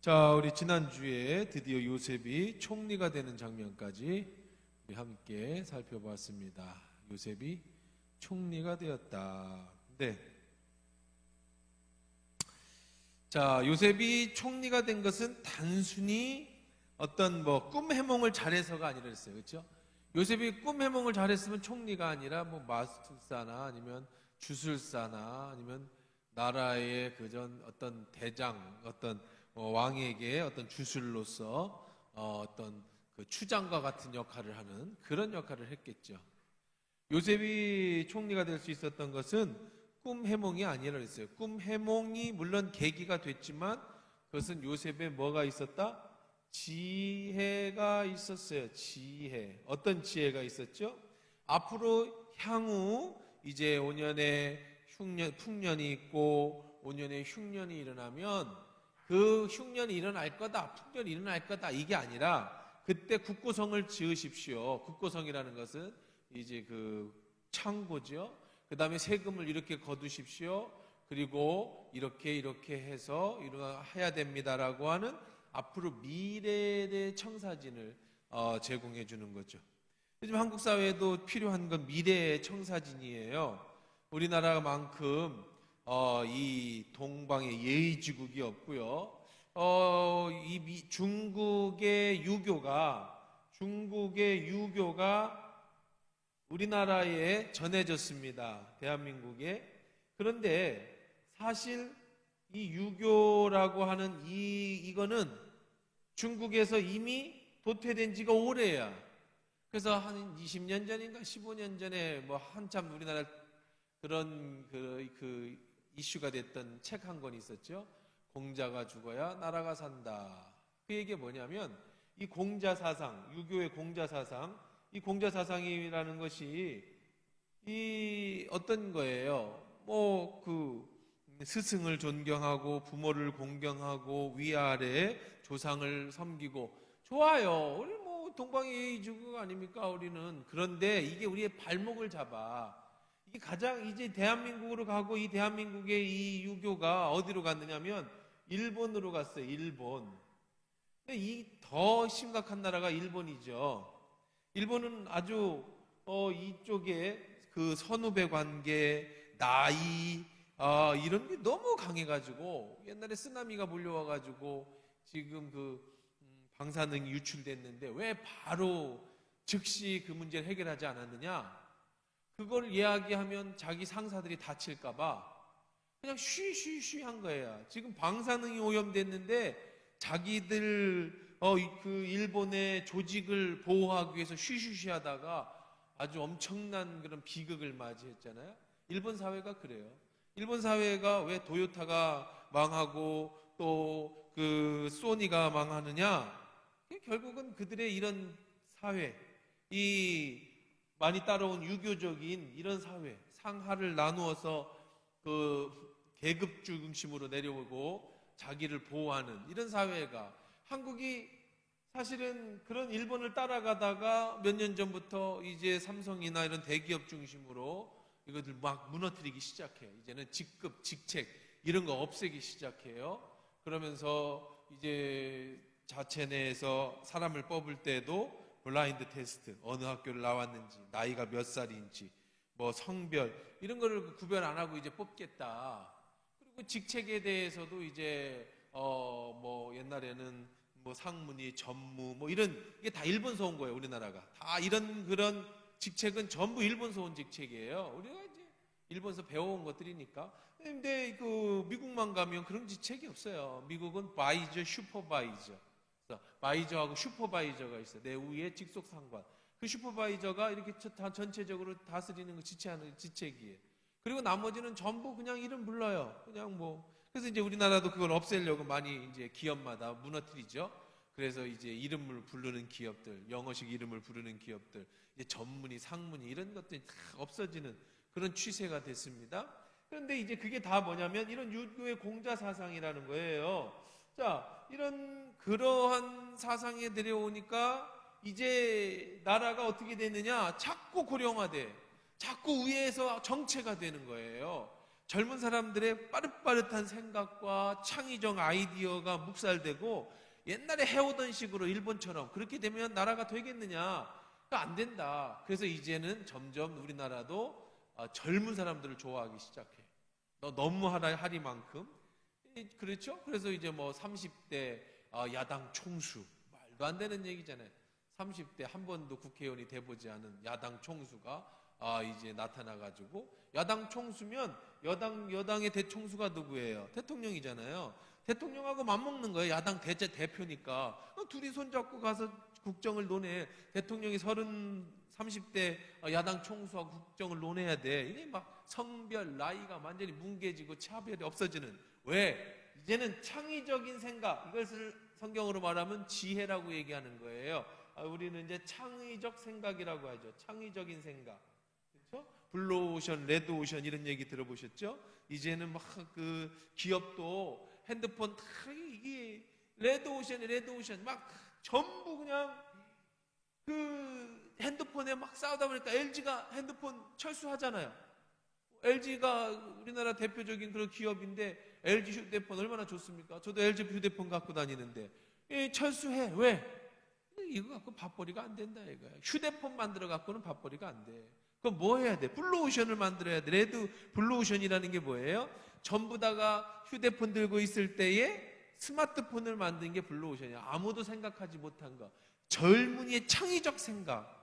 자, 우리 지난주에 드디어 요셉이 총리가 되는 장면까지 우리 함께 살펴봤습니다. 요셉이 총리가 되었다. 네. 자, 요셉이 총리가 된 것은 단순히 어떤 꿈 해몽을 잘해서가 아니라 했어요. 그렇죠? 요셉이 꿈 해몽을 잘했으면 총리가 아니라 마술사나 아니면 주술사나 아니면 나라의 그전 어떤 대장, 어떤 왕에게 어떤 주술로서 어떤 그 추장과 같은 역할을 하는 그런 역할을 했겠죠. 요셉이 총리가 될 수 있었던 것은 꿈 해몽이 아니라 그랬어요. 꿈 해몽이 물론 계기가 됐지만 그것은 요셉에 뭐가 있었다? 지혜가 있었어요. 지혜. 어떤 지혜가 있었죠? 앞으로 향후 이제 5년의 풍년이 있고 5년의 흉년이 일어나면 그 흉년이 일어날 거다, 풍년이 일어날 거다 이게 아니라 그때 국고성을 지으십시오. 국고성이라는 것은 이제 그 창고죠. 그 다음에 세금을 이렇게 거두십시오. 그리고 이렇게 해서 해야 됩니다라고 하는 앞으로 미래의 청사진을 제공해 주는 거죠. 요즘 한국 사회에도 필요한 건 미래의 청사진이에요. 우리나라만큼 이 동방의 예의지국이 없고요. 중국의 유교가 우리나라에 전해졌습니다. 대한민국에. 그런데 사실 이 유교라고 하는 이거는 중국에서 이미 도태된 지가 오래야. 그래서 한 20년 전인가 15년 전에 한참 우리나라 그런 그 이슈가 됐던 책 한 권 있었죠. 공자가 죽어야 나라가 산다. 그 얘기가 뭐냐면 이 공자사상, 유교의 공자사상, 이 공자사상이라는 것이 이 어떤 거예요? 스승을 존경하고 부모를 공경하고 위아래 조상을 섬기고 좋아요. 우리 동방예의지국 아닙니까? 우리는. 그런데 이게 우리의 발목을 잡아. 이게 가장 이제 대한민국으로 가고 이 대한민국의 이 유교가 어디로 갔느냐면 일본으로 갔어요. 일본. 근데 이 더 심각한 나라가 일본이죠. 일본은 아주 이쪽에 그 선후배 관계, 나이 이런 게 너무 강해가지고 옛날에 쓰나미가 몰려와가지고 지금 방사능이 유출됐는데 왜 바로 즉시 그 문제를 해결하지 않았느냐? 그걸 이야기하면 자기 상사들이 다칠까봐 그냥 쉬쉬쉬 한 거예요. 지금 방사능이 오염됐는데 자기들 그 일본의 조직을 보호하기 위해서 쉬쉬쉬 하다가 아주 엄청난 그런 비극을 맞이했잖아요. 일본 사회가 그래요. 일본 사회가 왜 도요타가 망하고 또 그 소니가 망하느냐? 결국은 그들의 이런 사회, 이 많이 따라온 유교적인 이런 사회, 상하를 나누어서 그 계급 중심으로 내려오고 자기를 보호하는 이런 사회가 한국이 사실은 그런 일본을 따라가다가 몇 년 전부터 이제 삼성이나 이런 대기업 중심으로 이것들 막 무너뜨리기 시작해요. 이제는 직급, 직책 이런 거 없애기 시작해요. 그러면서 이제 자체 내에서 사람을 뽑을 때도 블라인드 테스트, 어느 학교를 나왔는지, 나이가 몇 살인지, 성별 이런 거를 구별 안 하고 이제 뽑겠다. 그리고 직책에 대해서도 이제 옛날에는 상무니, 전무 이런 이게 다 일본서 온 거예요. 우리나라가 다 이런 그런 직책은 전부 일본서 온 직책이에요. 우리가 이제 일본서 배워온 것들이니까. 근데 미국만 가면 그런 직책이 없어요. 미국은 바이저, 슈퍼바이저. 바이저하고 슈퍼바이저가 있어요. 내 위에 직속 상관. 그 슈퍼바이저가 이렇게 다 전체적으로 다스리는 거 지체하는 직책이에요. 그리고 나머지는 전부 그냥 이름 불러요. 그냥 그래서 이제 우리나라도 그걸 없애려고 많이 이제 기업마다 무너뜨리죠. 그래서 이제 이름을 부르는 기업들, 영어식 이름을 부르는 기업들, 이제 전문이, 상문이 이런 것들이 다 없어지는 그런 추세가 됐습니다. 그런데 이제 그게 다 뭐냐면 이런 유교의 공자 사상이라는 거예요. 자, 그러한 사상에 내려오니까 이제 나라가 어떻게 되느냐? 자꾸 고령화돼. 자꾸 위에서 정체가 되는 거예요. 젊은 사람들의 빠릇빠릇한 생각과 창의적 아이디어가 묵살되고 옛날에 해오던 식으로 일본처럼 그렇게 되면 나라가 되겠느냐? 안 된다. 그래서 이제는 점점 우리나라도 젊은 사람들을 좋아하기 시작해. 너 너무 하리만큼. 그렇죠? 그래서 이제 뭐 30대 야당 총수. 말도 안 되는 얘기잖아요. 30대 한 번도 국회의원이 돼보지 않은 야당 총수가 이제 나타나가지고, 야당 총수면 여당의 대총수가 누구예요? 대통령이잖아요. 대통령하고 맞먹는 거예요. 야당 대표니까. 둘이 손잡고 가서 국정을 논해. 대통령이 30대 야당 총수하고 국정을 논해야 돼. 이게 막 성별, 나이가 완전히 뭉개지고 차별이 없어지는. 왜? 이제는 창의적인 생각, 이것을 성경으로 말하면 지혜라고 얘기하는 거예요. 우리는 이제 창의적 생각이라고 하죠. 창의적인 생각. 그렇죠? 블루오션, 레드오션 이런 얘기 들어보셨죠? 이제는 막 그 기업도 핸드폰 다 이게 레드오션 막 전부 그냥 그 핸드폰에 막 싸우다 보니까 LG가 핸드폰 철수하잖아요. LG가 우리나라 대표적인 그런 기업인데 LG 휴대폰 얼마나 좋습니까? 저도 LG 휴대폰 갖고 다니는데 철수해. 왜? 이거 갖고 밥벌이가 안 된다 이거야. 휴대폰 만들어 갖고는 밥벌이가 안 돼. 그럼 뭐 해야 돼? 블루오션을 만들어야 돼. 블루오션이라는 게 뭐예요? 전부 다가 휴대폰 들고 있을 때에 스마트폰을 만든 게 블루오션이야. 아무도 생각하지 못한 거. 젊은이의 창의적 생각.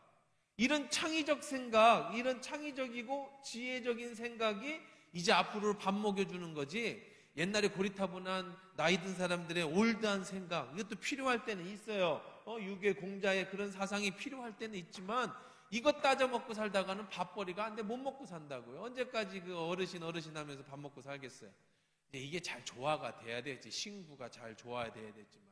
이런 창의적 생각, 이런 창의적이고 지혜적인 생각이 이제 앞으로 밥 먹여주는 거지. 옛날에 고리타분한 나이 든 사람들의 올드한 생각, 이것도 필요할 때는 있어요. 유괴 공자의 그런 사상이 필요할 때는 있지만 이것 따져 먹고 살다가는 밥벌이가 안 돼. 못 먹고 산다고요. 언제까지 그 어르신 하면서 밥 먹고 살겠어요. 이게 잘 조화가 돼야 되지. 신구가 잘 조화가 돼야 되지만.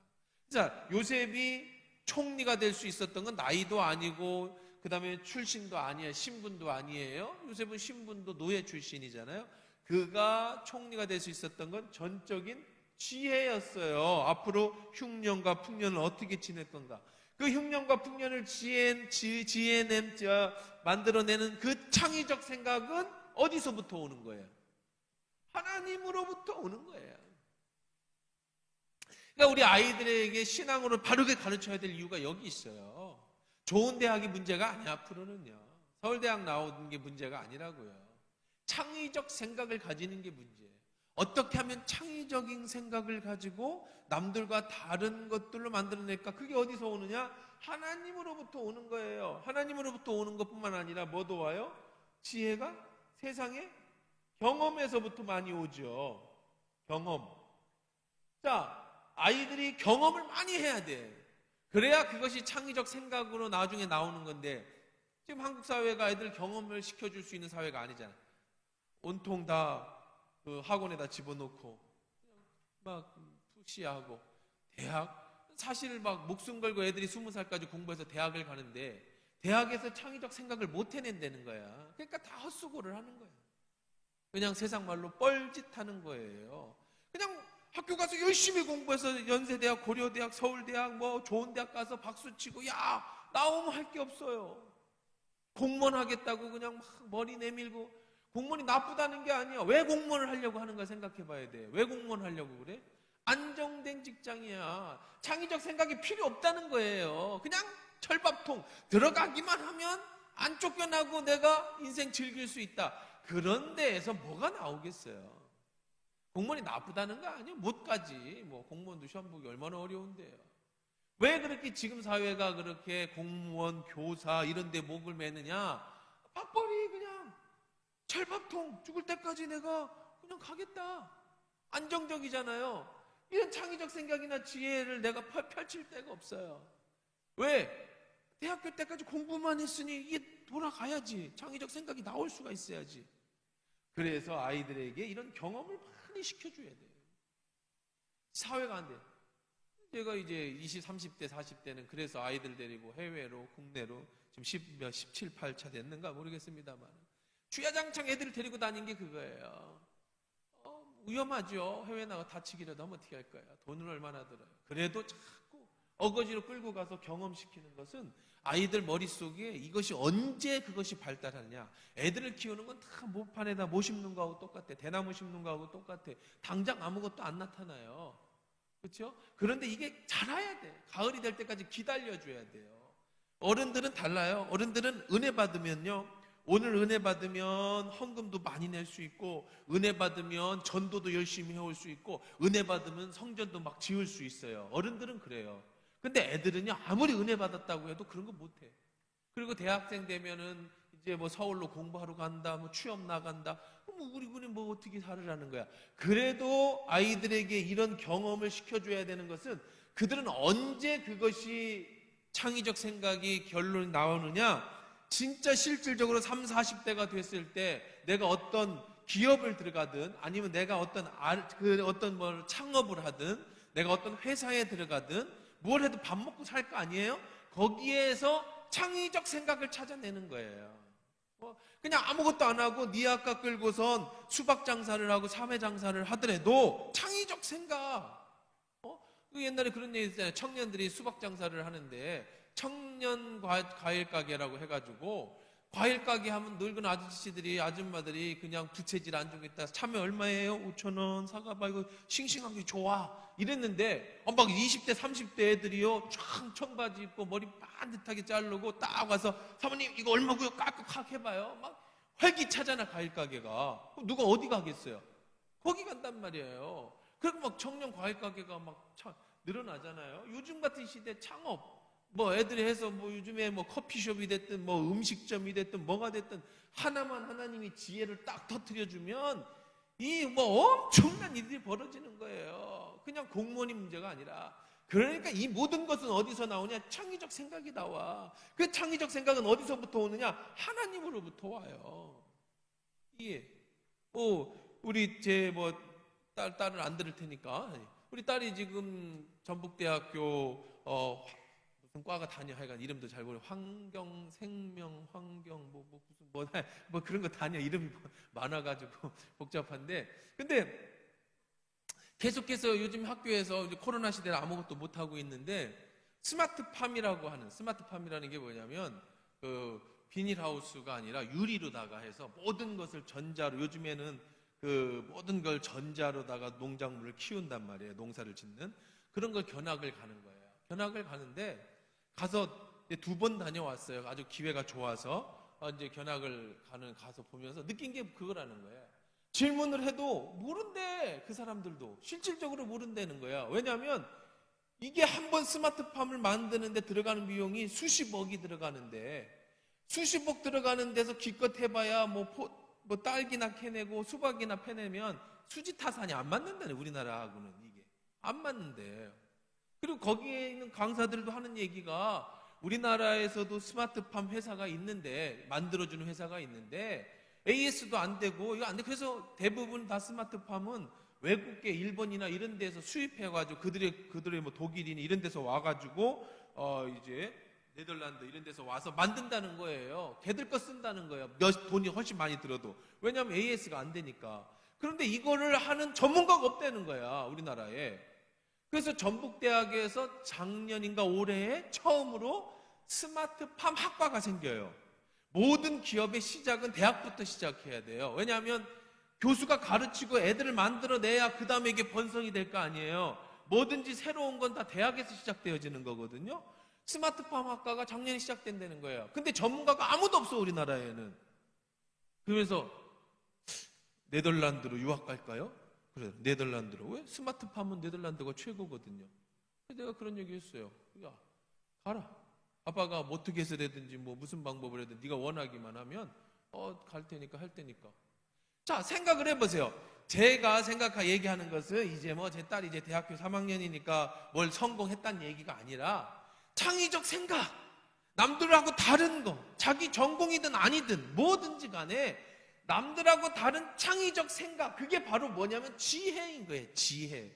자, 요셉이 총리가 될 수 있었던 건 나이도 아니고 그 다음에 출신도 아니에요. 신분도 아니에요. 요셉은 신분도 노예 출신이잖아요. 그가 총리가 될 수 있었던 건 전적인 지혜였어요. 앞으로 흉년과 풍년을 어떻게 지낼 건가. 그 흉년과 풍년을 만들어내는 그 창의적 생각은 어디서부터 오는 거예요? 하나님으로부터 오는 거예요. 그러니까 우리 아이들에게 신앙으로 바르게 가르쳐야 될 이유가 여기 있어요. 좋은 대학이 문제가 아니야. 앞으로는요. 서울대학 나오는 게 문제가 아니라고요. 창의적 생각을 가지는 게 문제예요. 어떻게 하면 창의적인 생각을 가지고 남들과 다른 것들로 만들어낼까? 그게 어디서 오느냐? 하나님으로부터 오는 거예요. 하나님으로부터 오는 것뿐만 아니라 뭐도 와요? 지혜가 세상에 경험에서부터 많이 오죠. 경험. 자, 아이들이 경험을 많이 해야 돼. 그래야 그것이 창의적 생각으로 나중에 나오는 건데, 지금 한국 사회가 아이들 경험을 시켜줄 수 있는 사회가 아니잖아요. 온통 다 그 학원에다 집어넣고 막 푸시하고 대학, 사실 막 목숨 걸고 애들이 20살까지 공부해서 대학을 가는데 대학에서 창의적 생각을 못 해낸다는 거야. 그러니까 다 헛수고를 하는 거야. 그냥 세상 말로 뻘짓하는 거예요. 그냥 학교 가서 열심히 공부해서 연세대학, 고려대학, 서울대학 뭐 좋은 대학 가서 박수치고 야 나오면 할 게 없어요. 공무원 하겠다고 그냥 막 머리 내밀고. 공무원이 나쁘다는 게 아니야. 왜 공무원을 하려고 하는가 생각해 봐야 돼. 왜 공무원 하려고 그래? 안정된 직장이야. 창의적 생각이 필요 없다는 거예요. 그냥 철밥통 들어가기만 하면 안 쫓겨나고 내가 인생 즐길 수 있다. 그런 데에서 뭐가 나오겠어요? 공무원이 나쁘다는 거 아니에요. 못 가지. 뭐 공무원도 시험 보기 얼마나 어려운데요. 왜 그렇게 지금 사회가 그렇게 공무원, 교사 이런 데 목을 매느냐? 밥벌이 그냥 철밥통 죽을 때까지 내가 그냥 가겠다. 안정적이잖아요. 이런 창의적 생각이나 지혜를 내가 펼칠 데가 없어요. 왜? 대학교 때까지 공부만 했으니 이게 돌아가야지. 창의적 생각이 나올 수가 있어야지. 그래서 아이들에게 이런 경험을 많이 시켜줘야 돼요. 사회가 안 돼. 제가 이제 20, 30대, 40대는 그래서 아이들 데리고 해외로, 국내로 지금 17, 8차 됐는가 모르겠습니다만 주야장창 애들을 데리고 다닌 게 그거예요. 위험하죠. 해외 나가 다치기라도 하면 어떻게 할 거야. 돈은 얼마나 들어요. 그래도 자꾸 어거지로 끌고 가서 경험시키는 것은 아이들 머릿속에 이것이 언제 그것이 발달하냐. 애들을 키우는 건 다 모판에다 모 심는 거하고 똑같아. 대나무 심는 거하고 똑같아. 당장 아무것도 안 나타나요. 그렇죠? 그런데 이게 자라야 돼. 가을이 될 때까지 기다려줘야 돼요. 어른들은 달라요. 어른들은 은혜 받으면요, 오늘 은혜 받으면 헌금도 많이 낼 수 있고, 은혜 받으면 전도도 열심히 해올 수 있고, 은혜 받으면 성전도 막 지을 수 있어요. 어른들은 그래요. 근데 애들은요, 아무리 은혜 받았다고 해도 그런 거 못해. 그리고 대학생 되면은 이제 뭐 서울로 공부하러 간다, 뭐 취업 나간다, 뭐 우리 군이 뭐 어떻게 살으라는 거야. 그래도 아이들에게 이런 경험을 시켜줘야 되는 것은, 그들은 언제 그것이 창의적 생각이 결론이 나오느냐, 진짜 실질적으로 30, 40대가 됐을 때 내가 어떤 기업을 들어가든, 아니면 내가 어떤 뭐 창업을 하든, 내가 어떤 회사에 들어가든 뭘 해도 밥 먹고 살 거 아니에요? 거기에서 창의적 생각을 찾아내는 거예요. 그냥 아무것도 안 하고 니아까 끌고선 수박 장사를 하고 사매 장사를 하더라도 창의적 생각. 옛날에 그런 얘기 있잖아요. 청년들이 수박 장사를 하는데 청년 과일 가게라고 해가지고, 과일 가게 하면 늙은 아저씨들이, 아줌마들이 그냥 부채질 안 주고 있다. 참외 얼마예요? 5,000원. 사과봐, 이거 싱싱한 게 좋아. 이랬는데 막 20대 30대 애들이요, 쫙 청바지 입고 머리 반듯하게 자르고 딱 와서, 사모님 이거 얼마고요? 깍깍 해봐요. 막 활기차잖아, 과일 가게가. 그럼 누가 어디 가겠어요? 거기 간단 말이에요. 그리고 막 청년 과일 가게가 막 늘어나잖아요. 요즘 같은 시대 창업, 뭐 애들이 해서 뭐 요즘에 뭐 커피숍이 됐든 뭐 음식점이 됐든 뭐가 됐든, 하나만 하나님이 지혜를 딱 터뜨려주면 이 뭐 엄청난 일들이 벌어지는 거예요. 그냥 공무원이 문제가 아니라. 그러니까 이 모든 것은 어디서 나오냐? 창의적 생각이 나와. 그 창의적 생각은 어디서부터 오느냐? 하나님으로부터 와요. 이게 우리 제 뭐 딸을 안 들을 테니까, 우리 딸이 지금 전북대학교 무슨 과가 다녀, 하여간 이름도 잘 모르고, 환경, 생명, 환경, 뭐 그런 거 다녀. 이름이 많아가지고 복잡한데, 근데 계속해서 요즘 학교에서 이제 코로나 시대에 아무것도 못 하고 있는데, 스마트팜이라고 하는, 스마트팜이라는 게 뭐냐면 그 비닐하우스가 아니라 유리로다가 해서 모든 것을 전자로, 요즘에는 그 모든 걸 전자로다가 농작물을 키운단 말이에요. 농사를 짓는 그런 걸 견학을 가는 거예요. 견학을 가는데 가서 2번 다녀왔어요. 아주 기회가 좋아서 이제 견학을 가서 보면서 느낀 게 그거라는 거예요. 질문을 해도 모른대. 그 사람들도 실질적으로 모른다는 거야. 왜냐하면 이게 한 번 스마트팜을 만드는데 들어가는 비용이 수십억이 들어가는데, 수십억 들어가는 데서 기껏 해봐야 뭐 딸기나 캐내고 수박이나 패내면 수지타산이 안 맞는다네. 우리나라하고는 이게 안 맞는데. 그리고 거기에 있는 강사들도 하는 얘기가, 우리나라에서도 스마트팜 회사가 있는데, 만들어주는 회사가 있는데 AS도 안 되고 이거 안 돼. 그래서 대부분 다 스마트팜은 외국계, 일본이나 이런 데서 수입해가지고 그들의 뭐 독일이나 이런 데서 와가지고 이제 네덜란드 이런 데서 와서 만든다는 거예요. 걔들 거 쓴다는 거예요. 돈이 훨씬 많이 들어도. 왜냐하면 AS가 안 되니까. 그런데 이거를 하는 전문가가 없다는 거야, 우리나라에. 그래서 전북대학에서 작년인가 올해에 처음으로 스마트팜 학과가 생겨요. 모든 기업의 시작은 대학부터 시작해야 돼요. 왜냐하면 교수가 가르치고 애들을 만들어내야 그 다음에 이게 번성이 될 거 아니에요. 뭐든지 새로운 건 다 대학에서 시작되어지는 거거든요. 스마트팜 학과가 작년에 시작된다는 거예요. 근데 전문가가 아무도 없어, 우리나라에는. 그래서 네덜란드로 유학 갈까요? 그래, 네덜란드로. 왜? 스마트팜은 네덜란드가 최고거든요. 그래서 내가 그런 얘기 했어요. 야, 가라. 아빠가 뭐 어떻게 해서라든지 뭐 무슨 방법을 해든 네가 원하기만 하면 갈 테니까, 할 테니까. 자, 생각을 해보세요. 제가 얘기하는 것은 이제 뭐 제 딸이 이제 대학교 3학년이니까 뭘 성공했다는 얘기가 아니라, 창의적 생각, 남들하고 다른 거, 자기 전공이든 아니든 뭐든지 간에 남들하고 다른 창의적 생각, 그게 바로 뭐냐면 지혜인 거예요. 지혜.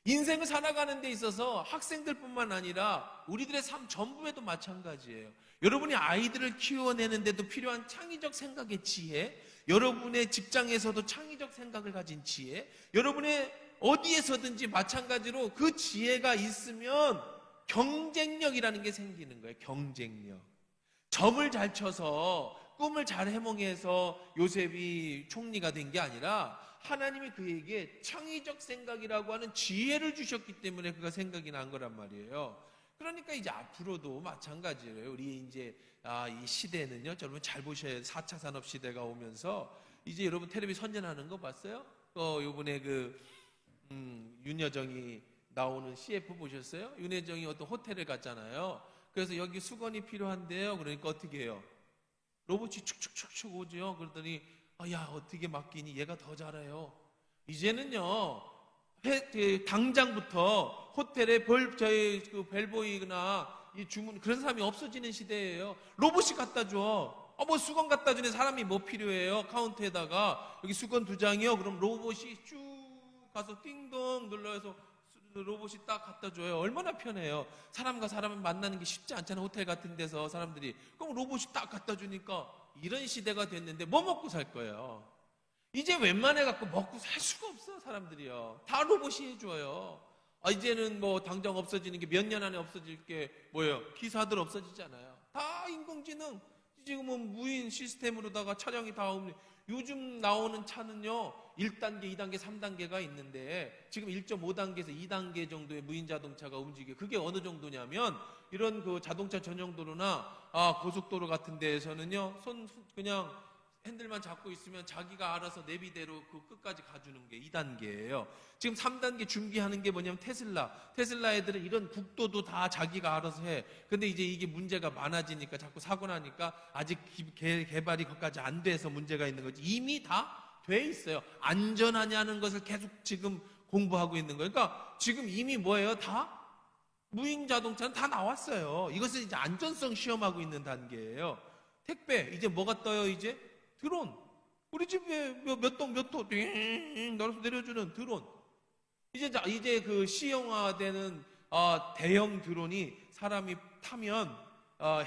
인생을 살아가는 데 있어서 학생들뿐만 아니라 우리들의 삶 전부에도 마찬가지예요. 여러분이 아이들을 키워내는데도 필요한 창의적 생각의 지혜, 여러분의 직장에서도 창의적 생각을 가진 지혜, 여러분의 어디에서든지 마찬가지로 그 지혜가 있으면 경쟁력이라는 게 생기는 거예요. 경쟁력. 점을 잘 쳐서 꿈을 잘 해몽해서 요셉이 총리가 된 게 아니라 하나님이 그에게 창의적 생각이라고 하는 지혜를 주셨기 때문에 그가 생각이 난 거란 말이에요. 그러니까 이제 앞으로도 마찬가지예요. 우리 이제 이 시대는요, 여러분 잘 보셔야 해요. 4차 산업 시대가 오면서 이제 여러분 텔레비 선전하는 거 봤어요? 요번에 윤여정이 나오는 CF 보셨어요? 윤여정이 어떤 호텔에 갔잖아요. 그래서 여기 수건이 필요한데요. 그러니까 어떻게 해요? 로봇이 축축축축 오죠. 그러더니 야, 어떻게 맡기니? 얘가 더 잘해요. 이제는요, 당장부터 호텔에 저희 벨보이나 이 주문 그런 사람이 없어지는 시대예요. 로봇이 갖다 줘. 뭐 수건 갖다 주는 사람이 뭐 필요해요? 카운터에다가 여기 수건 2장이요. 그럼 로봇이 쭉 가서 띵동 눌러서 로봇이 딱 갖다 줘요. 얼마나 편해요. 사람과 사람을 만나는 게 쉽지 않잖아요. 호텔 같은 데서 사람들이. 그럼 로봇이 딱 갖다 주니까 이런 시대가 됐는데 뭐 먹고 살 거예요? 이제 웬만해 갖고 먹고 살 수가 없어. 사람들이요. 다 로봇이 해줘요. 이제는 뭐 당장 없어지는 게 몇 년 안에 없어질 게 뭐예요? 기사들 없어지잖아요. 다 인공지능. 지금은 무인 시스템으로다가 차량이 다 오면 요즘 나오는 차는요 1단계, 2단계, 3단계가 있는데 지금 1.5단계에서 2단계 정도의 무인 자동차가 움직여요. 그게 어느 정도냐면 이런 그 자동차 전용 도로나 고속도로 같은 데에서는요 그냥 핸들만 잡고 있으면 자기가 알아서 내비대로 그 끝까지 가주는 게 2단계예요. 지금 3단계 준비하는 게 뭐냐면 테슬라 애들은 이런 국도도 다 자기가 알아서 해. 근데 이제 이게 문제가 많아지니까 자꾸 사고 나니까 아직 개발이 거기까지 안 돼서 문제가 있는 거지. 이미 다 돼 있어요. 안전하냐는 것을 계속 지금 공부하고 있는 거예요. 그러니까 지금 이미 뭐예요? 다 무인 자동차는 다 나왔어요. 이것은 이제 안전성 시험하고 있는 단계예요. 택배 이제 뭐가 떠요? 이제 드론. 우리 집에 몇 동 날아서 내려주는 드론. 이제 그 시형화되는 대형 드론이 사람이 타면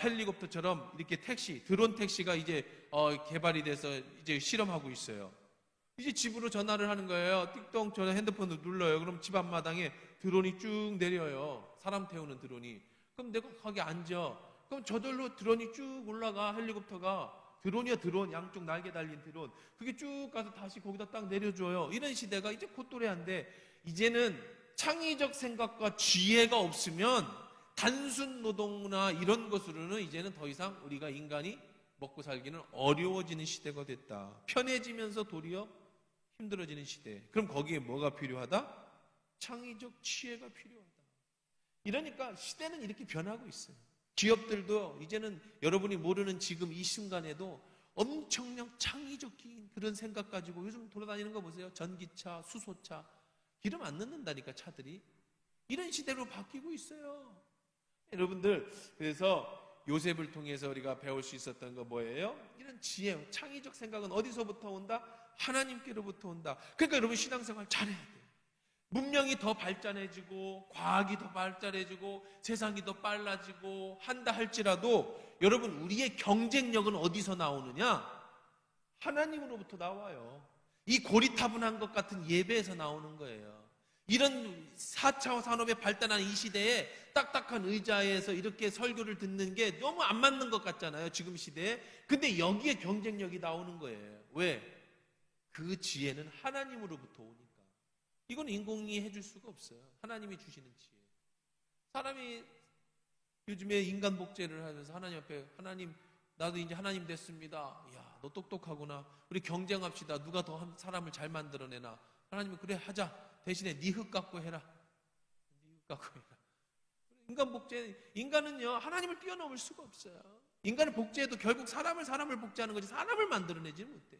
헬리콥터처럼 이렇게 드론 택시가 이제 개발이 돼서 이제 실험하고 있어요. 이제 집으로 전화를 하는 거예요. 띡동 전화 핸드폰으로 눌러요. 그럼 집 앞마당에 드론이 쭉 내려요. 사람 태우는 드론이. 그럼 내가 거기 앉아. 그럼 저절로 드론이 쭉 올라가. 헬리콥터가. 드론이야 드론. 양쪽 날개 달린 드론. 그게 쭉 가서 다시 거기다 딱 내려줘요. 이런 시대가 이제 곧 도래한데 이제는 창의적 생각과 지혜가 없으면 단순 노동이나 이런 것으로는 이제는 더 이상 우리가 인간이 먹고 살기는 어려워지는 시대가 됐다. 편해지면서 도리어 힘들어지는 시대. 그럼 거기에 뭐가 필요하다? 창의적 지혜가 필요하다. 이러니까 시대는 이렇게 변하고 있어요. 기업들도 이제는 여러분이 모르는 지금 이 순간에도 엄청난 창의적인 그런 생각 가지고 요즘 돌아다니는 거 보세요. 전기차, 수소차. 기름 안 넣는다니까 차들이. 이런 시대로 바뀌고 있어요. 여러분들 그래서 요셉을 통해서 우리가 배울 수 있었던 거 뭐예요? 이런 지혜, 창의적 생각은 어디서부터 온다? 하나님께로부터 온다. 그러니까 여러분 신앙생활 잘해야 돼요. 문명이 더 발전해지고 과학이 더 발전해지고 세상이 더 빨라지고 한다 할지라도 여러분 우리의 경쟁력은 어디서 나오느냐? 하나님으로부터 나와요. 이 고리타분한 것 같은 예배에서 나오는 거예요. 이런 4차 산업에 발달한 이 시대에 딱딱한 의자에서 이렇게 설교를 듣는 게 너무 안 맞는 것 같잖아요. 지금 시대에. 근데 여기에 경쟁력이 나오는 거예요. 왜? 그 지혜는 하나님으로부터 오니까. 이건 인공이 해줄 수가 없어요. 하나님이 주시는 지혜. 사람이 요즘에 인간 복제를 하면서 하나님 앞에 하나님 나도 이제 하나님 됐습니다. 이야 너 똑똑하구나. 우리 경쟁합시다. 누가 더 사람을 잘 만들어내나. 하나님은 그래 하자. 대신에 네 흙 갖고 해라. 네 흙 갖고 해라. 인간 복제, 인간은요 하나님을 뛰어넘을 수가 없어요. 인간을 복제해도 결국 사람을 복제하는 거지 사람을 만들어내지 못해.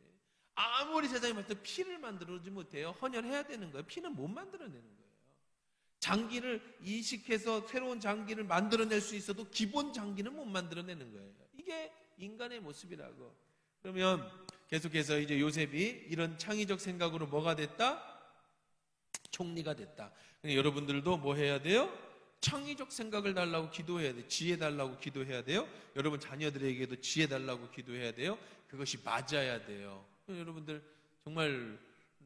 아무리 세상에 말해서 피를 만들어내지 못해요. 헌혈해야 되는 거예요. 피는 못 만들어내는 거예요. 장기를 이식해서 새로운 장기를 만들어낼 수 있어도 기본 장기는 못 만들어내는 거예요. 이게 인간의 모습이라고. 그러면 계속해서 이제 요셉이 이런 창의적 생각으로 뭐가 됐다? 총리가 됐다. 여러분들도 뭐 해야 돼요? 창의적 생각을 달라고 기도해야 돼요. 지혜 달라고 기도해야 돼요. 여러분 자녀들에게도 지혜 달라고 기도해야 돼요. 그것이 맞아야 돼요. 여러분들 정말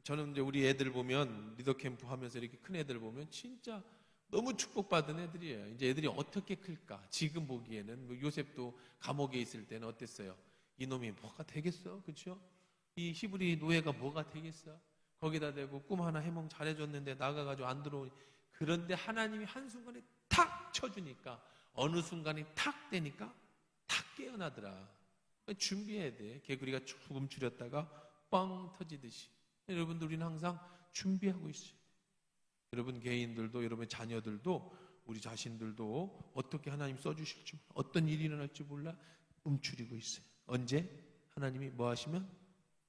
저는 이제 우리 애들 보면 리더 캠프 하면서 이렇게 큰 애들 보면 진짜 너무 축복받은 애들이에요. 이제 애들이 어떻게 클까? 지금 보기에는 뭐 요셉도 감옥에 있을 때는 어땠어요? 이놈이 뭐가 되겠어? 그렇죠? 이 히브리 노예가 뭐가 되겠어? 거기다 대고 꿈 하나 해몽 잘해줬는데 나가가지고 안 들어오니. 그런데 하나님이 한순간에 탁 쳐주니까 어느 순간에 탁 되니까 탁 깨어나더라. 준비해야 돼. 개구리가 조금 줄였다가 빵 터지듯이. 여러분들 우리는 항상 준비하고 있어요. 여러분 개인들도 여러분 자녀들도 우리 자신들도 어떻게 하나님 써주실지 몰라. 어떤 일이 일어날지 몰라. 움츠리고 있어요. 언제 하나님이 뭐 하시면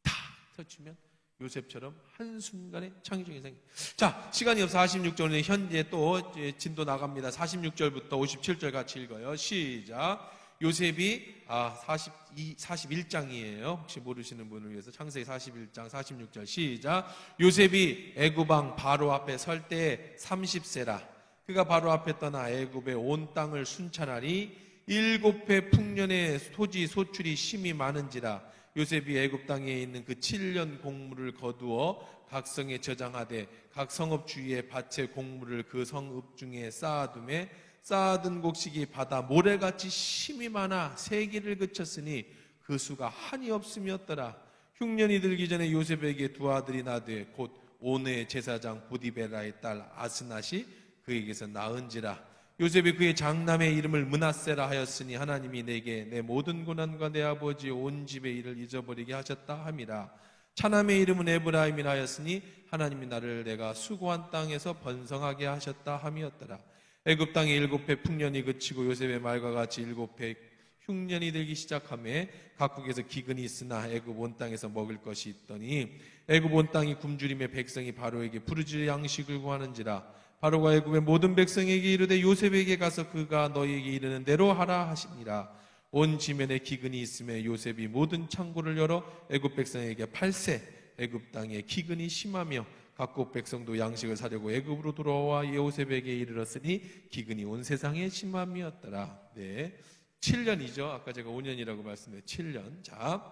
탁 터치면 요셉처럼 한순간에 창의적인 생각. 자, 시간이 없어 46절에 현재 또 진도 나갑니다. 46절부터 57절 같이 읽어요. 시작. 요셉이 41장이에요. 혹시 모르시는 분을 위해서 창세기 41장 46절 시작. 요셉이 애굽 왕 바로 앞에 설 때에 30세라. 그가 바로 앞에 떠나 애굽의 온 땅을 순찰하니 7해 풍년의 토지 소출이 심히 많은지라. 요셉이 애굽 땅에 있는 그 7년 곡물을 거두어 각 성에 저장하되 각 성읍 주위에 밭에 곡물을 그 성읍 중에 쌓아두매 쌓아둔 곡식이 바다 모래같이 심이 많아 세기를 그쳤으니 그 수가 한이 없음이었더라. 흉년이 들기 전에 요셉에게 두 아들이 나되 곧 오느의 제사장 보디베라의 딸 아스낫이 그에게서 낳은지라. 요셉이 그의 장남의 이름을 므낫세라 하였으니 하나님이 내게 내 모든 고난과 내 아버지 온 집의 일을 잊어버리게 하셨다 함이라. 차남의 이름은 에브라임이라 하였으니 하나님이 나를 내가 수고한 땅에서 번성하게 하셨다 함이었더라. 애굽 땅에 7해 풍년이 그치고 요셉의 말과 같이 7해 흉년이 들기 시작하매 각국에서 기근이 있으나 애굽 온 땅에서 먹을 것이 있더니 애굽 온 땅이 굶주림에 백성이 바로에게 부르짖어 양식을 구하는지라. 바로가 애굽의 모든 백성에게 이르되 요셉에게 가서 그가 너희에게 이르는 대로 하라 하시니라. 온 지면에 기근이 있음에 요셉이 모든 창고를 열어 애굽 백성에게 팔세. 애굽 땅에 기근이 심하며 각국 백성도 양식을 사려고 애굽으로 돌아와 요셉에게 이르렀으니 기근이 온 세상에 심함이었더라. 네, 7년이죠. 아까 제가 5년이라고 말씀드렸죠. 7년. 자,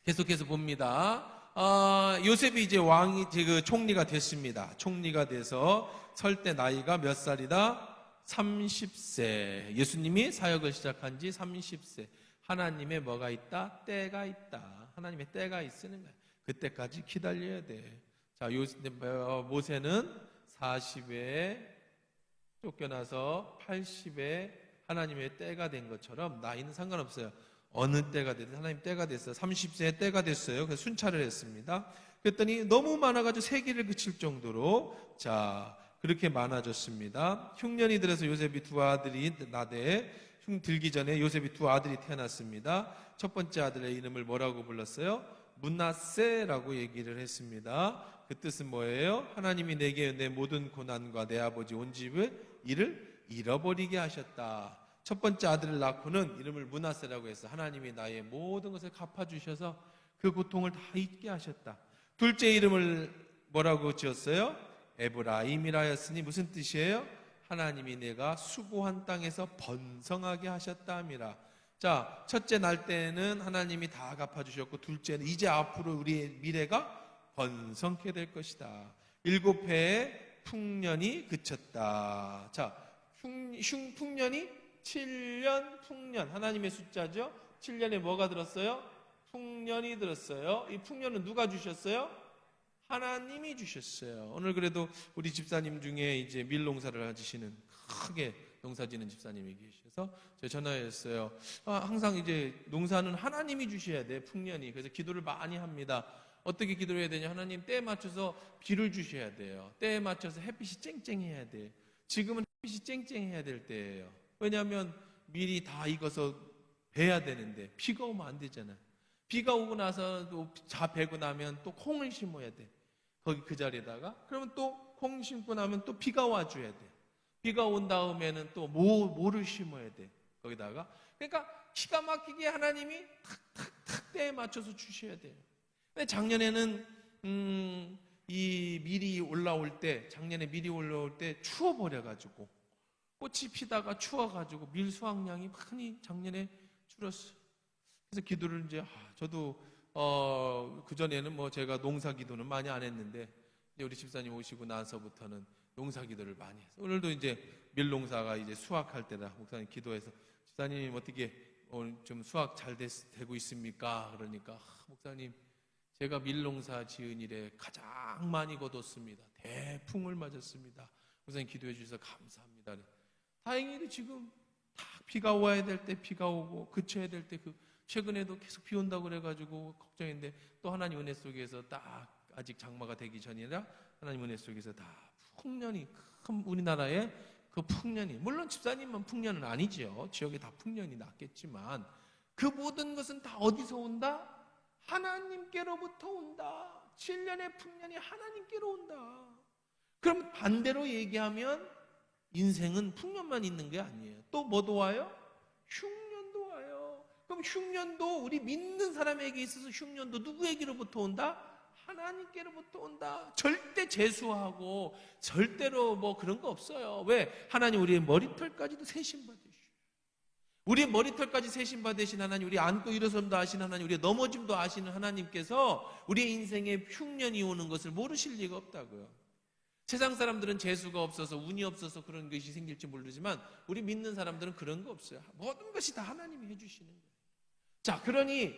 계속해서 봅니다. 요셉이 이제 총리가 됐습니다. 총리가 돼서 설 때 나이가 몇 살이다? 30세. 예수님이 사역을 시작한 지 30세. 하나님의 뭐가 있다? 때가 있다. 하나님의 때가 있으는 거야. 그때까지 기다려야 돼. 자, 모세는 40에 쫓겨나서 80에 하나님의 때가 된 것처럼 나이는 상관없어요. 어느 때가 됐든 하나님 때가 됐어요. 30세에 때가 됐어요. 그래서 순찰을 했습니다. 그랬더니 너무 많아가지고 세기를 그칠 정도로 자 그렇게 많아졌습니다. 흉년이 들어서 요셉이 두 아들이 나되 흉 들기 전에 요셉이 두 아들이 태어났습니다. 첫 번째 아들의 이름을 뭐라고 불렀어요? 므낫세라고 얘기를 했습니다. 그 뜻은 뭐예요? 하나님이 내게 내 모든 고난과 내 아버지 온 집의 일을 잃어버리게 하셨다. 첫 번째 아들을 낳고는 이름을 므낫세라고 해서 하나님이 나의 모든 것을 갚아주셔서 그 고통을 다 잊게 하셨다. 둘째 이름을 뭐라고 지었어요? 에브라임이라 하였으니 무슨 뜻이에요? 하나님이 내가 수고한 땅에서 번성하게 하셨다 함이라. 자, 첫째 날 때는 하나님이 다 갚아주셨고 둘째는 이제 앞으로 우리의 미래가 번성케 될 것이다. 7해의 풍년이 그쳤다. 자, 풍년이 7년 풍년, 하나님의 숫자죠. 7년에 뭐가 들었어요? 풍년이 들었어요. 이 풍년은 누가 주셨어요? 하나님이 주셨어요. 오늘 그래도 우리 집사님 중에 이제 밀농사를 하시는 크게 농사지는 집사님이 계셔서 제가 전화했어요. 항상 이제 농사는 하나님이 주셔야 돼, 풍년이. 그래서 기도를 많이 합니다. 어떻게 기도를 해야 되냐? 하나님 때에 맞춰서 비를 주셔야 돼요. 때에 맞춰서 햇빛이 쨍쨍해야 돼. 지금은 햇빛이 쨍쨍해야 될 때예요. 왜냐하면 밀이 다 익어서 베야 되는데 비가 오면 안 되잖아요. 비가 오고 나서 또 다 베고 나면 또 콩을 심어야 돼. 거기 그 자리에다가. 그러면 또 콩 심고 나면 또 비가 와줘야 돼. 비가 온 다음에는 또 뭐를 심어야 돼. 거기다가. 그러니까 기가 막히게 하나님이 탁탁탁 때에 맞춰서 주셔야 돼요. 작년에는 이 밀이 올라올 때, 작년에 밀이 올라올 때 추워버려가지고 꽃이 피다가 추워가지고 밀 수확량이 많이 작년에 줄었어요. 그래서 기도를 이제 저도 그전에는 뭐 제가 농사 기도는 많이 안 했는데 이제 우리 집사님 오시고 나서부터는 농사기도를 많이 해서 오늘도 이제 밀농사가 이제 수확할 때다 목사님 기도해서 집사님 어떻게 오늘 좀 수확 잘 되고 있습니까? 그러니까 목사님 제가 밀농사 지은 일에 가장 많이 거뒀습니다. 대풍을 맞았습니다. 목사님 기도해 주셔서 감사합니다. 다행히도 지금 다 비가 와야 될 때 비가 오고 그쳐야 될 때 최근에도 계속 비 온다고 그래가지고 걱정했는데 또 하나님 은혜 속에서 딱 아직 장마가 되기 전이라 하나님 은혜 속에서 다 풍년이 큰 우리나라에 그 풍년이 물론 집사님만 풍년은 아니지요. 지역에 다 풍년이 났겠지만 그 모든 것은 다 어디서 온다? 하나님께로부터 온다. 7년의 풍년이 하나님께로 온다. 그럼 반대로 얘기하면 인생은 풍년만 있는 게 아니에요. 또 뭐도 와요? 흉년도 와요. 그럼 흉년도 우리 믿는 사람에게 있어서 흉년도 누구에게로부터 온다? 하나님께로부터 온다. 절대 재수하고 절대로 뭐 그런 거 없어요. 왜? 하나님 우리의 머리털까지도 세심받으시오. 우리의 머리털까지 세심받으신 하나님, 우리 앉고 일어섬도 아시는 하나님, 우리의 넘어짐도 아시는 하나님께서 우리의 인생에 흉년이 오는 것을 모르실 리가 없다고요. 세상 사람들은 재수가 없어서 운이 없어서 그런 것이 생길지 모르지만 우리 믿는 사람들은 그런 거 없어요. 모든 것이 다 하나님이 해주시는 거예요. 자, 그러니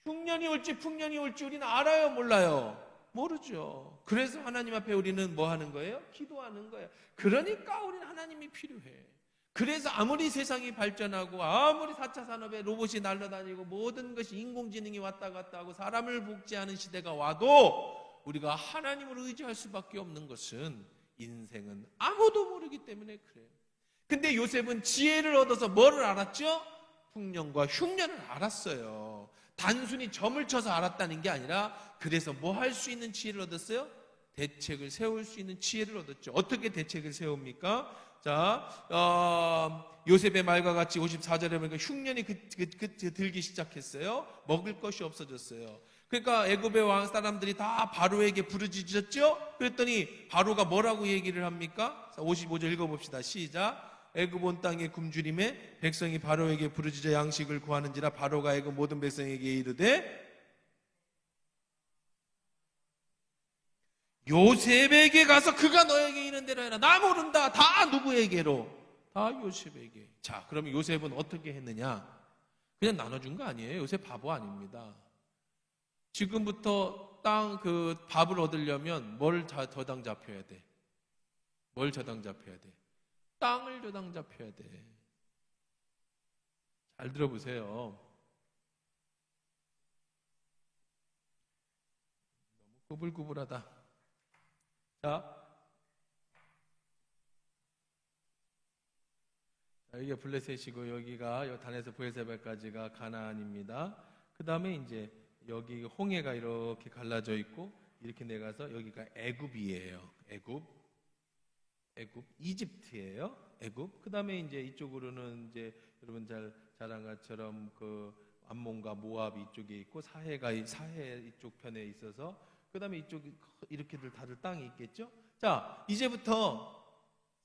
흉년이 올지 풍년이 올지 우리는 알아요, 몰라요? 모르죠. 그래서 하나님 앞에 우리는 뭐 하는 거예요? 기도하는 거예요. 그러니까 우리는 하나님이 필요해. 그래서 아무리 세상이 발전하고 아무리 4차 산업에 로봇이 날아다니고 모든 것이 인공지능이 왔다 갔다 하고 사람을 복제하는 시대가 와도 우리가 하나님을 의지할 수밖에 없는 것은 인생은 아무도 모르기 때문에 그래요. 근데 요셉은 지혜를 얻어서 뭐를 알았죠? 풍년과 흉년을 알았어요. 단순히 점을 쳐서 알았다는 게 아니라 그래서 뭐 할 수 있는 지혜를 얻었어요? 대책을 세울 수 있는 지혜를 얻었죠. 어떻게 대책을 세웁니까? 자, 요셉의 말과 같이 54절에 보니까 흉년이 들기 시작했어요. 먹을 것이 없어졌어요. 그러니까 애굽의 왕 사람들이 다 바로에게 부르짖었죠. 그랬더니 바로가 뭐라고 얘기를 합니까? 55절 읽어봅시다. 시작. 애굽 온 땅에 굶주림에 백성이 바로에게 부르짖어 양식을 구하는지라 바로가 애굽 모든 백성에게 이르되 요셉에게 가서 그가 너에게 이른 대로 해라. 나 모른다. 다 누구에게로? 다 요셉에게. 자, 그러면 요셉은 어떻게 했느냐? 그냥 나눠준 거 아니에요. 요셉 바보 아닙니다. 지금부터 땅 그 밥을 얻으려면 뭘 저당 잡혀야 돼? 뭘 저당 잡혀야 돼? 땅을 저당 잡혀야 돼. 잘 들어보세요. 너무 구불구불하다. 자, 여기가 블레셋이고 여기가 단에서 브엘세바까지가 가나안입니다. 그 다음에 이제 여기 홍해가 이렇게 갈라져 있고 이렇게 내가서 여기가 애굽이에요. 애굽, 이집트예요. 애굽. 그 다음에 이제 이쪽으로는 이제 여러분 잘 아는 것처럼 그 암몬과 모압이 이쪽에 있고 사해 이쪽 편에 있어서 그 다음에 이쪽 이렇게들 다들 땅이 있겠죠. 자, 이제부터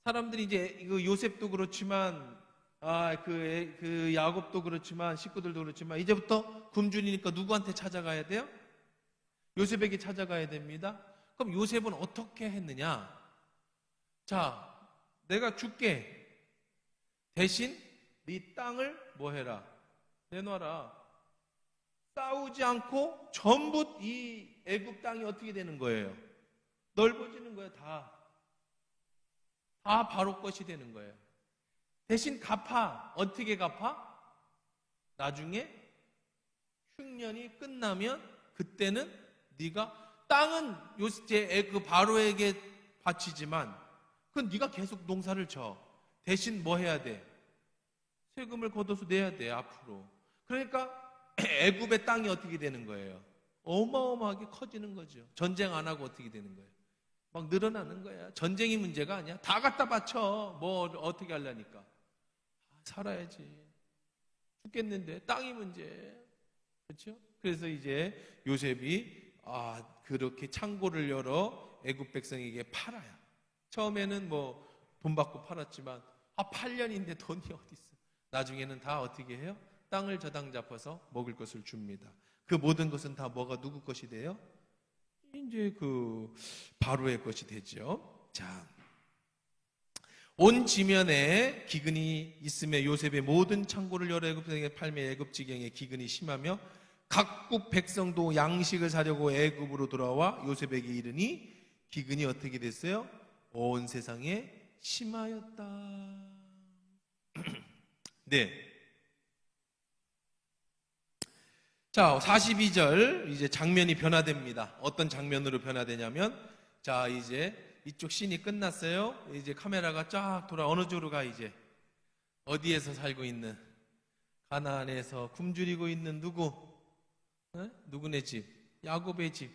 사람들이 이제 그 요셉도 그렇지만 그 야곱도 그렇지만 식구들도 그렇지만 이제부터 굶주리니까 누구한테 찾아가야 돼요? 요셉에게 찾아가야 됩니다. 그럼 요셉은 어떻게 했느냐? 자, 내가 줄게. 대신 네 땅을 뭐 해라? 내놔라. 싸우지 않고 전부 이 애굽 땅이 어떻게 되는 거예요? 넓어지는 거예요. 다 바로 것이 되는 거예요. 대신 갚아. 어떻게 갚아? 나중에 흉년이 끝나면 그때는 네가 땅은 그 바로에게 바치지만 그건 네가 계속 농사를 져. 대신 뭐 해야 돼? 세금을 걷어서 내야 돼 앞으로. 그러니까 애굽의 땅이 어떻게 되는 거예요? 어마어마하게 커지는 거죠. 전쟁 안 하고 어떻게 되는 거예요? 막 늘어나는 거야. 전쟁이 문제가 아니야. 다 갖다 바쳐. 뭐 어떻게 하려니까. 살아야지. 죽겠는데 땅이 문제. 그렇죠? 그래서 이제 요셉이 그렇게 창고를 열어 애굽 백성에게 팔아요. 처음에는 뭐 돈 받고 팔았지만 8년인데 돈이 어디 있어. 나중에는 다 어떻게 해요? 땅을 저당 잡아서 먹을 것을 줍니다. 그 모든 것은 다 뭐가 누구 것이 돼요? 이제 그 바로의 것이 되죠. 자, 온 지면에 기근이 있음에 요셉의 모든 창고를 열어 애굽에 팔매 애굽 지경에 기근이 심하며 각국 백성도 양식을 사려고 애굽으로 돌아와 요셉에게 이르니 기근이 어떻게 됐어요? 온 세상에 심하였다. 네. 자, 42절 이제 장면이 변화됩니다. 어떤 장면으로 변화되냐면, 자, 이제 이쪽 씬이 끝났어요. 이제 카메라가 쫙 돌아 어느 쪽으로 가 이제 어디에서 살고 있는 가나안에서 굶주리고 있는 누구? 누구네 집? 야곱의 집.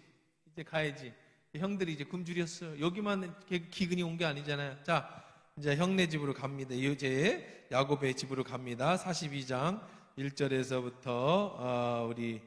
이제 가야지. 형들이 이제 굶주렸어요. 여기만 기근이 온 게 아니잖아요. 자, 이제 형네 집으로 갑니다. 이제 야곱의 집으로 갑니다. 42장 1절에서부터 우리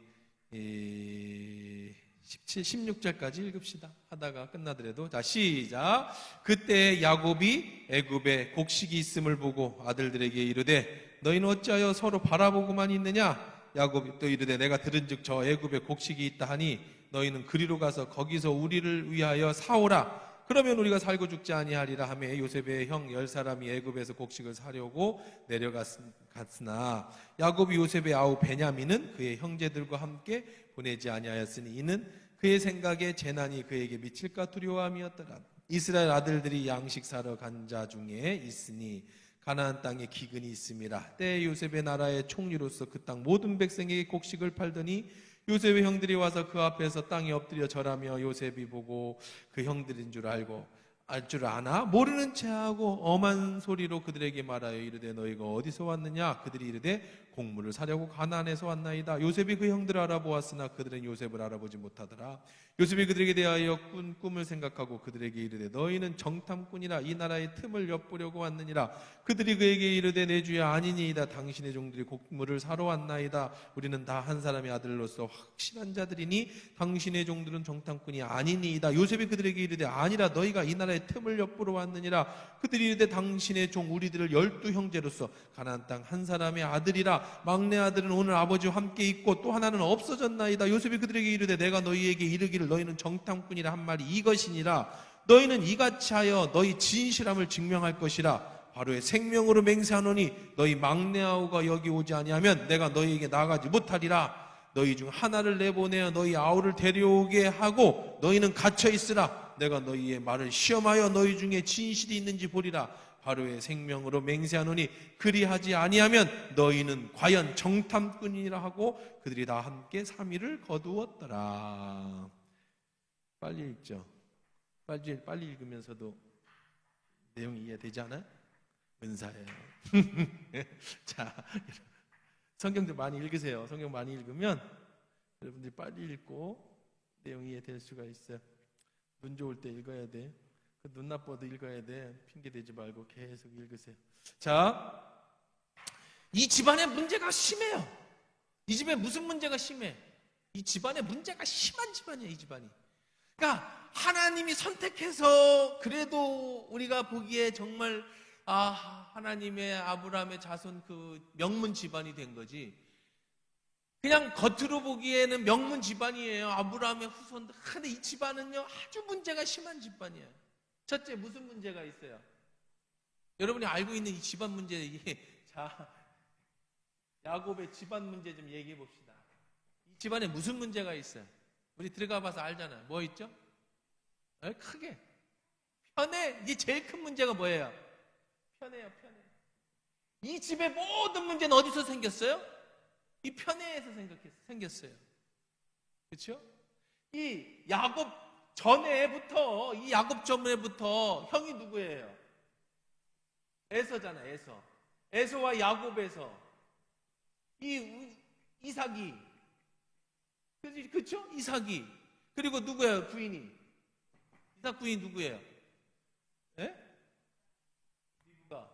16절까지 읽읍시다. 하다가 끝나더라도. 자, 시작. 그때 야곱이 애굽에 곡식이 있음을 보고 아들들에게 이르되 너희는 어찌하여 서로 바라보고만 있느냐? 야곱이 또 이르되 내가 들은즉 저 애굽에 곡식이 있다 하니 너희는 그리로 가서 거기서 우리를 위하여 사오라. 그러면 우리가 살고 죽지 아니하리라 하며 요셉의 형 10사람이 애굽에서 곡식을 사려고 내려갔으나 야곱이 요셉의 아우 베냐민은 그의 형제들과 함께 보내지 아니하였으니 이는 그의 생각에 재난이 그에게 미칠까 두려워함이었더라. 이스라엘 아들들이 양식 사러 간 자 중에 있으니 가나안 땅에 기근이 있음이라. 때에 요셉의 나라의 총리로서 그 땅 모든 백성에게 곡식을 팔더니 요셉의 형들이 와서 그 앞에서 땅에 엎드려 절하며 요셉이 보고 그 형들인 줄 알고 알 줄 아나 모르는 체하고 엄한 소리로 그들에게 말하여 이르되 너희가 어디서 왔느냐? 그들이 이르되 곡물을 사려고 가나안에서 왔나이다. 요셉이 그 형들을 알아보았으나 그들은 요셉을 알아보지 못하더라. 요셉이 그들에게 대하여 꾼 꿈을 생각하고 그들에게 이르되 너희는 정탐꾼이라 이 나라의 틈을 엿보려고 왔느니라. 그들이 그에게 이르되 내 주야 아니니이다. 당신의 종들이 곡물을 사러 왔나이다. 우리는 다 한 사람의 아들로서 확실한 자들이니 당신의 종들은 정탐꾼이 아니니이다. 요셉이 그들에게 이르되 아니라 너희가 이 나라의 틈을 엿보러 왔느니라. 그들이 이르되 당신의 종 우리들을 12 형제로서 가나안 땅 한 사람의 아들이라. 막내 아들은 오늘 아버지와 함께 있고 또 하나는 없어졌나이다. 요셉이 그들에게 이르되 내가 너희에게 이르기를 너희는 정탐꾼이라 한 말이 이것이니라. 너희는 이같이 하여 너희 진실함을 증명할 것이라. 바로의 생명으로 맹세하노니 너희 막내 아우가 여기 오지 아니하면 내가 너희에게 나가지 못하리라. 너희 중 하나를 내보내어 너희 아우를 데려오게 하고 너희는 갇혀 있으라. 내가 너희의 말을 시험하여 너희 중에 진실이 있는지 보리라. 바로의 생명으로 맹세하노니 그리하지 아니하면 너희는 과연 정탐꾼이라 하고 그들이 다 함께 3일을 거두었더라. 빨리 읽죠. 빨리 읽으면서도 내용이 이해되지 않아요? 은사예요. 자, 성경 좀 많이 읽으세요. 성경 많이 읽으면 여러분들이 빨리 읽고 내용이 이해될 수가 있어요. 눈 좋을 때 읽어야 돼. 눈 나빠도 읽어야 돼. 핑계 대지 말고 계속 읽으세요. 자, 이 집안의 문제가 심해요. 이 집에 무슨 문제가 심해? 이 집안의 문제가 심한 집안이에요. 이 집안이. 그러니까 하나님이 선택해서 그래도 우리가 보기에 정말 하나님의 아브라함의 자손 그 명문 집안이 된 거지. 그냥 겉으로 보기에는 명문 집안이에요. 아브라함의 후손들. 근데 이 집안은요 아주 문제가 심한 집안이에요. 첫째, 무슨 문제가 있어요? 여러분이 알고 있는 이 집안 문제, 자, 야곱의 집안 문제 좀 얘기해 봅시다. 이 집안에 무슨 문제가 있어요? 우리 들어가 봐서 알잖아요. 뭐 있죠? 크게. 편애. 이 제일 큰 문제가 뭐예요? 편애요, 편애. 이 집의 모든 문제는 어디서 생겼어요? 이 편애에서 생겼어요. 그렇죠? 이 야곱 전에부터 이 야곱 전에부터 형이 누구예요? 에서잖아. 에서와 야곱에서 이 이삭이 그렇죠? 이삭이 그리고 누구예요? 부인이 이삭 부인 누구예요? 예? 리브가.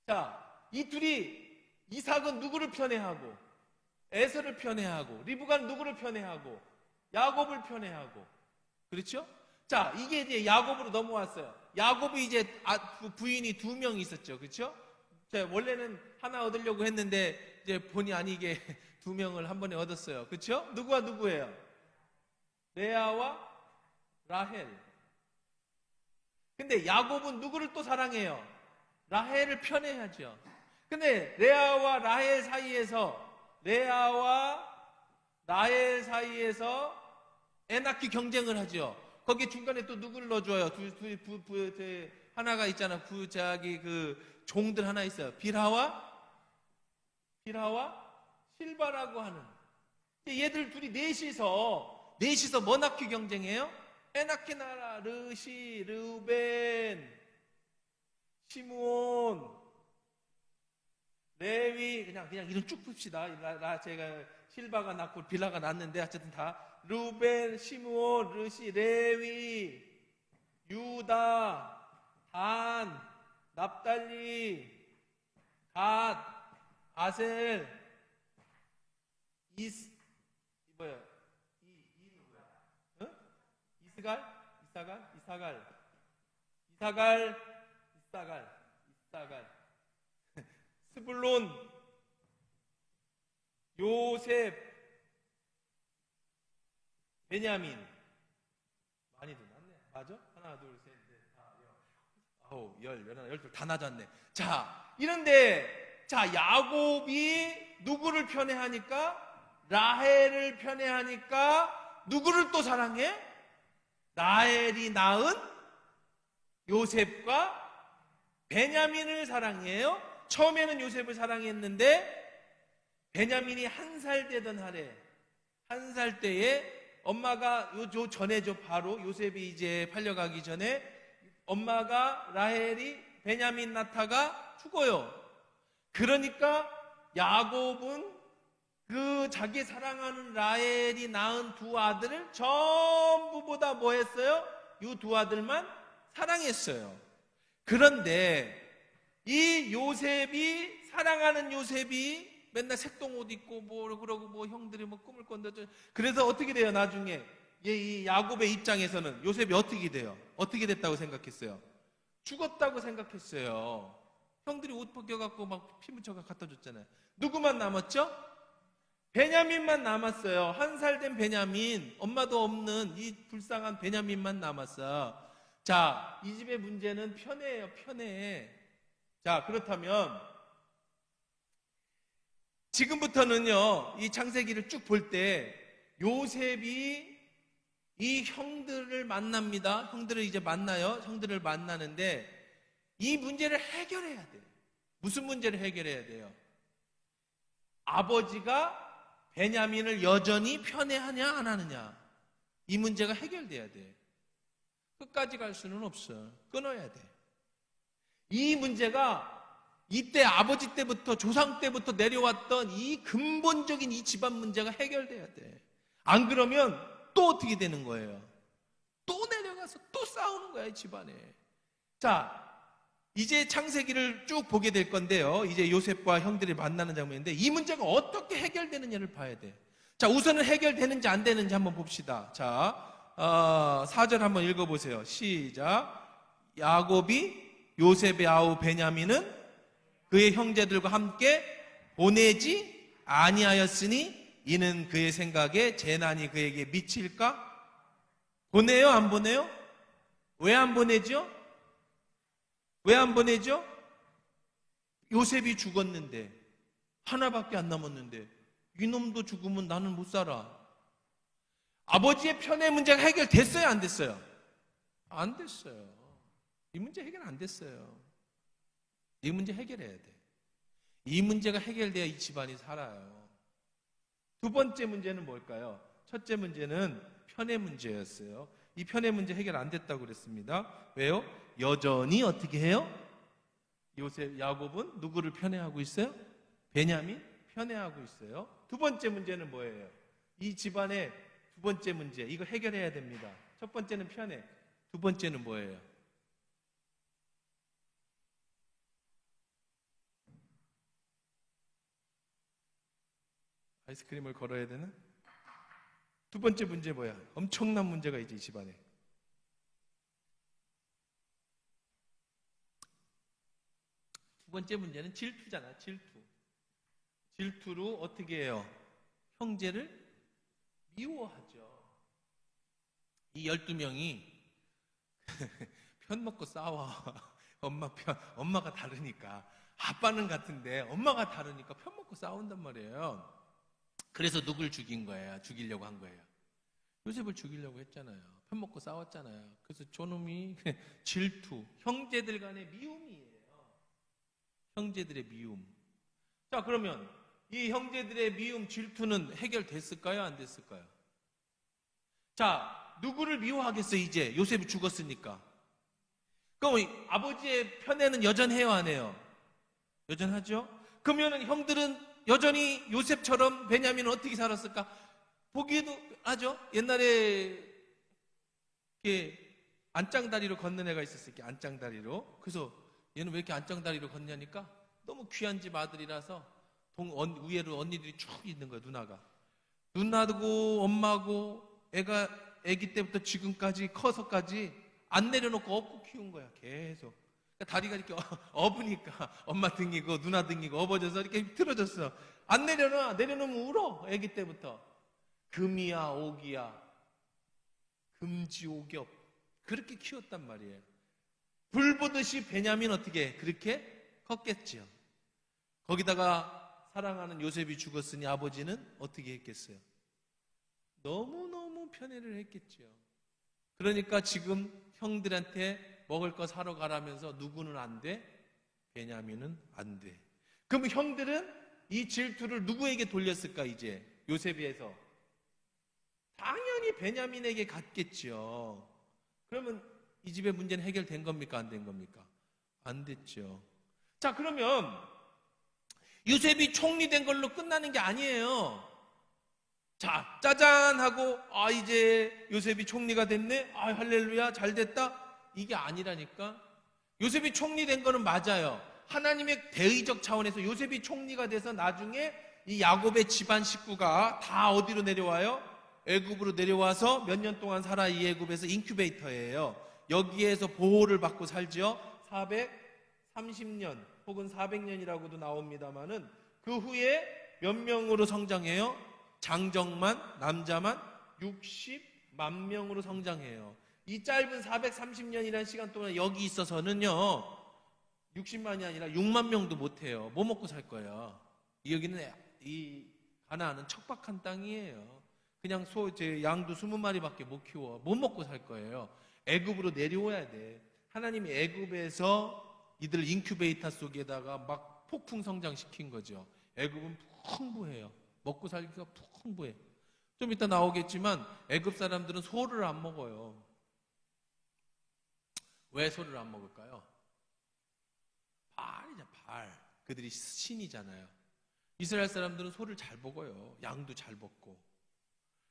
자, 이 둘이 이삭은 누구를 편애하고 에서를 편애하고 리브가는 누구를 편애하고 야곱을 편애하고. 그렇죠? 자, 이게 이제 야곱으로 넘어왔어요. 야곱이 이제 부인이 2명 있었죠. 그렇죠? 자, 원래는 하나 얻으려고 했는데 이제 본의 아니게 2명을 한 번에 얻었어요. 그렇죠? 누구와 누구예요? 레아와 라헬. 근데 야곱은 누구를 또 사랑해요? 라헬을 편애하죠. 근데 레아와 라헬 사이에서 에나키 경쟁을 하죠. 거기에 중간에 또 누구를 넣어줘요? 하나가 있잖아. 그 종들 하나 있어요. 빌하와 실바라고 하는. 얘들 둘이 넷이서 머나키 경쟁해요. 에나키 나라, 르시, 르우벤, 시므온, 레위, 그냥 이름 쭉 풉시다. 제가 실바가 낳고 빌라가 낳았는데 어쨌든 다 르우벤, 시므온, 르시, 레위, 유다, 단, 납달리, 갓, 아셀, 누구야? 어? 이사갈, 스불론, 요셉, 베냐민. 많이도 났네. 맞아? 하나, 둘, 셋, 넷, 다, 아홉, 열, 열하나, 열둘 다 낮았네. 자, 이런데 야곱이 누구를 편애하니까? 라헬을 편애하니까 누구를 또 사랑해? 라헬이 낳은 요셉과 베냐민을 사랑해요. 처음에는 요셉을 사랑했는데 베냐민이 1살 되던 하래, 1살 때에 엄마가 바로 요셉이 이제 팔려가기 전에 엄마가 라헬이 베냐민 낳다가 죽어요. 그러니까 야곱은 그 자기 사랑하는 라헬이 낳은 두 아들을 전부보다 뭐 했어요? 이 두 아들만 사랑했어요. 그런데 이 사랑하는 요셉이 맨날 색동옷 입고 그러고 형들이 꿈을 꾼다. 그래서 어떻게 돼요? 나중에 이 야곱의 입장에서는 요셉이 어떻게 돼요? 어떻게 됐다고 생각했어요? 죽었다고 생각했어요. 형들이 옷 벗겨갖고 막 피 묻혀가 갖다 줬잖아요. 누구만 남았죠? 베냐민만 남았어요. 1살 된 베냐민, 엄마도 없는 이 불쌍한 베냐민만 남았어. 자, 이 집의 문제는 편애예요. 편애. 자, 그렇다면 지금부터는요, 이 창세기를 쭉 볼 때 요셉이 이 형들을 만납니다. 형들을 이제 만나요. 형들을 만나는데 이 문제를 해결해야 돼요. 무슨 문제를 해결해야 돼요? 아버지가 베냐민을 여전히 편애하냐 안 하느냐, 이 문제가 해결돼야 돼. 끝까지 갈 수는 없어. 끊어야 돼. 이 문제가 이때 아버지 때부터 조상 때부터 내려왔던 이 근본적인 이 집안 문제가 해결돼야 돼. 안 그러면 또 어떻게 되는 거예요? 또 내려가서 또 싸우는 거야, 이 집안에. 자, 이제 창세기를 쭉 보게 될 건데요. 이제 요셉과 형들이 만나는 장면인데 이 문제가 어떻게 해결되느냐를 봐야 돼. 자, 우선은 해결되는지 안 되는지 한번 봅시다. 자, 4절 한번 읽어보세요. 시작. 야곱이 요셉의 아우 베냐민은 그의 형제들과 함께 보내지 아니하였으니 이는 그의 생각에 재난이 그에게 미칠까? 보내요? 안 보내요? 왜 안 보내죠? 왜 안 보내죠? 요셉이 죽었는데, 하나밖에 안 남았는데 이놈도 죽으면 나는 못 살아. 아버지의 편애 문제가 해결됐어요? 안 됐어요? 안 됐어요. 이 문제 해결 안 됐어요. 이 문제 해결해야 돼. 이 문제가 해결돼야 이 집안이 살아요. 두 번째 문제는 뭘까요? 첫째 문제는 편애 문제였어요. 이 편애 문제 해결 안 됐다고 그랬습니다. 왜요? 여전히 어떻게 해요? 야곱은 누구를 편애하고 있어요? 베냐민 편애하고 있어요. 두 번째 문제는 뭐예요? 이 집안의 두 번째 문제, 이거 해결해야 됩니다. 첫 번째는 편애, 두 번째는 뭐예요? 아이스크림을 걸어야 되나? 두 번째 문제 뭐야? 엄청난 문제가 있지, 이 집안에. 두 번째 문제는 질투잖아, 질투. 질투로 어떻게 해요? 형제를 미워하죠. 이 12명이 편 먹고 싸워. 엄마가 다르니까. 아빠는 같은데 엄마가 다르니까 편 먹고 싸운단 말이에요. 그래서 누굴 죽인 거예요? 죽이려고 한 거예요. 요셉을 죽이려고 했잖아요. 편 먹고 싸웠잖아요. 그래서 저놈이 질투, 형제들 간의 미움이에요. 형제들의 미움. 자, 그러면 이 형제들의 미움, 질투는 해결됐을까요? 안 됐을까요? 자, 누구를 미워하겠어요? 이제 요셉이 죽었으니까. 그럼 아버지의 편에는 여전해요, 안 해요? 여전하죠? 그러면 형들은 여전히 요셉처럼 베냐민은 어떻게 살았을까? 보기에도 하죠? 옛날에 이렇게 안짱다리로 걷는 애가 있었어요. 이렇게 안짱다리로. 그래서 얘는 왜 이렇게 안짱다리로 걷냐니까 너무 귀한 집 아들이라서 위에로 언니들이 쭉 있는 거야, 누나가. 누나고 엄마고 애가 애기 때부터 지금까지 커서까지 안 내려놓고 업고 키운 거야, 계속. 그러니까 다리가 이렇게 업으니까 엄마 등이고 누나 등이고 업어져서 이렇게 틀어졌어. 안 내려놔. 내려놓으면 울어, 애기 때부터. 금이야 옥이야, 금지옥엽, 그렇게 키웠단 말이에요. 불 보듯이 베냐민 어떻게 그렇게 컸겠죠. 거기다가 사랑하는 요셉이 죽었으니 아버지는 어떻게 했겠어요? 너무너무 편애를 했겠죠. 그러니까 지금 형들한테 먹을 거 사러 가라면서 누구는 안 돼? 베냐민은 안 돼. 그럼 형들은 이 질투를 누구에게 돌렸을까? 이제 요셉에서 당연히 베냐민에게 갔겠죠. 그러면 이 집의 문제는 해결된 겁니까? 안 된 겁니까? 안 됐죠. 자, 그러면 요셉이 총리된 걸로 끝나는 게 아니에요. 자, 짜잔 하고 이제 요셉이 총리가 됐네. 할렐루야, 잘 됐다. 이게 아니라니까. 요셉이 총리된 거는 맞아요. 하나님의 대의적 차원에서 요셉이 총리가 돼서 나중에 이 야곱의 집안 식구가 다 어디로 내려와요? 애굽으로 내려와서 몇 년 동안 살아. 이 애굽에서 인큐베이터예요. 여기에서 보호를 받고 살죠. 430년 혹은 400년이라고도 나옵니다만은 그 후에 몇 명으로 성장해요? 장정만, 남자만 60만 명으로 성장해요. 이 짧은 430년이라는 시간 동안 여기 있어서는요 60만이 아니라 6만 명도 못해요. 뭐 먹고 살 거예요? 여기는 이 가나안은 척박한 땅이에요. 그냥 양도 20마리밖에 못 키워. 못 먹고 살 거예요. 애굽으로 내려와야 돼. 하나님이 애굽에서 이들 인큐베이터 속에다가 막 폭풍 성장시킨 거죠. 애굽은 풍부해요. 먹고 살기가 풍부해. 좀 이따 나오겠지만 애굽 사람들은 소를 안 먹어요. 왜 소를 안 먹을까요? 발이죠, 발. 그들이 신이잖아요. 이스라엘 사람들은 소를 잘 먹어요. 양도 잘 먹고.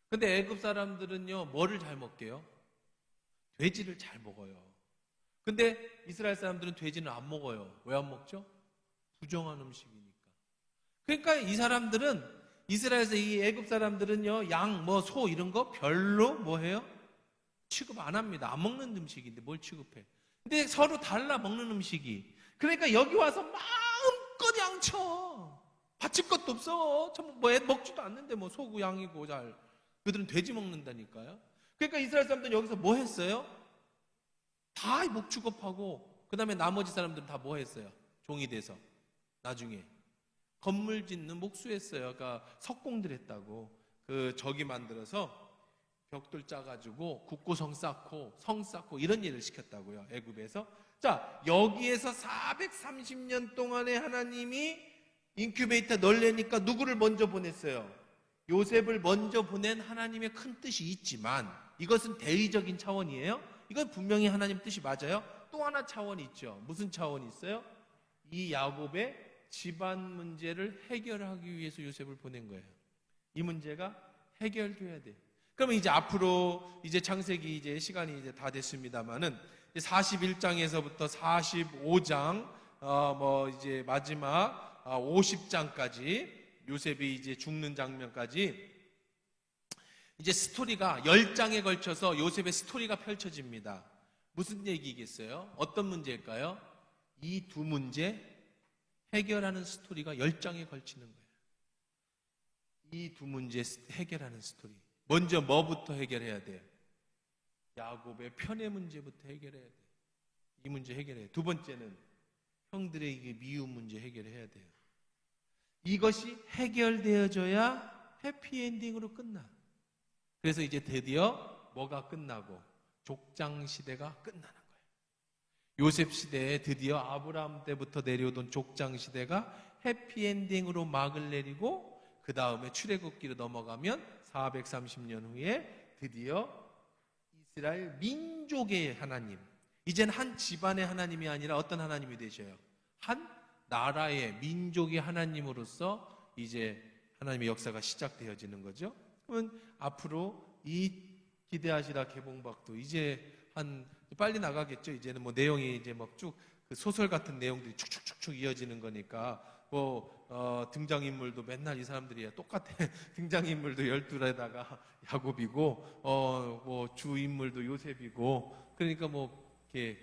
근데 애굽 사람들은요, 뭐를 잘 먹게요? 돼지를 잘 먹어요. 근데 이스라엘 사람들은 돼지는 안 먹어요. 왜 안 먹죠? 부정한 음식이니까. 그러니까 이 사람들은, 이스라엘에서 이 애굽 사람들은요, 양, 소 이런 거 별로 뭐 해요? 취급 안 합니다. 안 먹는 음식인데 뭘 취급해? 근데 서로 달라, 먹는 음식이. 그러니까 여기 와서 마음껏 양쳐. 바칠 것도 없어. 먹지도 않는데 소고 양이고 잘. 그들은 돼지 먹는다니까요. 그러니까 이스라엘 사람들은 여기서 뭐 했어요? 다 목 취급하고 그 다음에 나머지 사람들은 다 뭐 했어요? 종이 돼서 나중에 건물 짓는 목수했어요. 그러니까 석공들 했다고. 그 저기 만들어서 벽돌 짜가지고 국고성 쌓고 성 쌓고 이런 일을 시켰다고요. 애굽에서. 자, 여기에서 430년 동안에 하나님이 인큐베이터 널래니까 누구를 먼저 보냈어요? 요셉을 먼저 보낸 하나님의 큰 뜻이 있지만 이것은 대의적인 차원이에요. 이건 분명히 하나님 뜻이 맞아요. 또 하나 차원이 있죠. 무슨 차원이 있어요? 이 야곱의 집안 문제를 해결하기 위해서 요셉을 보낸 거예요. 이 문제가 해결돼야 돼. 그러면 이제 앞으로 이제 창세기 이제 시간이 이제 다 됐습니다만은 41장에서부터 45장 이제 마지막 50장까지 요셉이 이제 죽는 장면까지 이제 스토리가 10장에 걸쳐서 요셉의 스토리가 펼쳐집니다. 무슨 얘기겠어요? 어떤 문제일까요? 이 두 문제 해결하는 스토리가 10장에 걸치는 거예요. 이 두 문제 해결하는 스토리. 먼저 뭐부터 해결해야 돼? 야곱의 편애 문제부터 해결해야 돼. 이 문제 해결해요. 두 번째는 형들의 이게 미움 문제 해결해야 돼요. 이것이 해결되어져야 해피엔딩으로 끝나. 그래서 이제 드디어 뭐가 끝나고 족장 시대가 끝나는 거예요. 요셉 시대에 드디어 아브라함 때부터 내려오던 족장 시대가 해피엔딩으로 막을 내리고 그 다음에 출애굽기로 넘어가면 430년 후에 드디어 이스라엘 민족의 하나님, 이제는 한 집안의 하나님이 아니라 어떤 하나님이 되셔요? 한 나라의 민족의 하나님으로서 이제 하나님의 역사가 시작되어지는 거죠. 그러면 앞으로 이 기대하시라 개봉박도 이제 빨리 나가겠죠. 이제는 뭐 내용이 이제 막 쭉 그 소설 같은 내용들이 축축축축 이어지는 거니까 등장인물도 맨날 이 사람들이야 똑같아. 등장인물도 12에다가 야곱이고 뭐 주인물도 요셉이고, 그러니까 뭐 이렇게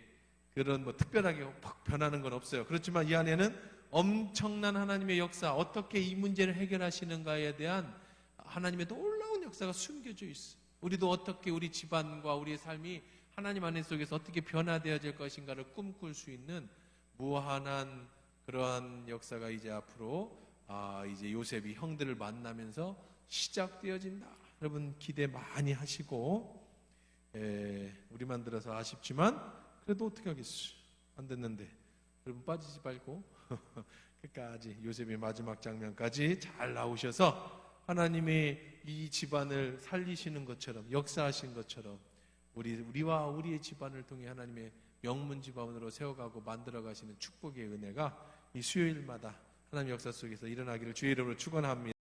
그런 뭐 특별하게 확 변하는 건 없어요. 그렇지만 이 안에는 엄청난 하나님의 역사, 어떻게 이 문제를 해결하시는가에 대한 하나님의 놀라운 역사가 숨겨져 있어요. 우리도 어떻게 우리 집안과 우리의 삶이 하나님 안에 속에서 어떻게 변화되어질 것인가를 꿈꿀 수 있는 무한한 그러한 역사가 이제 앞으로 이제 요셉이 형들을 만나면서 시작되어진다. 여러분 기대 많이 하시고, 우리만 들어서 아쉽지만 그래도 어떻게 하겠어요. 안 됐는데 여러분 빠지지 말고 끝까지 요셉의 마지막 장면까지 잘 나오셔서 하나님의 이 집안을 살리시는 것처럼, 역사하신 것처럼 우리와 우리의 집안을 통해 하나님의 명문 집안으로 세워가고 만들어 가시는 축복의 은혜가 이 수요일마다 하나님의 역사 속에서 일어나기를 주의 이름으로 축원합니다.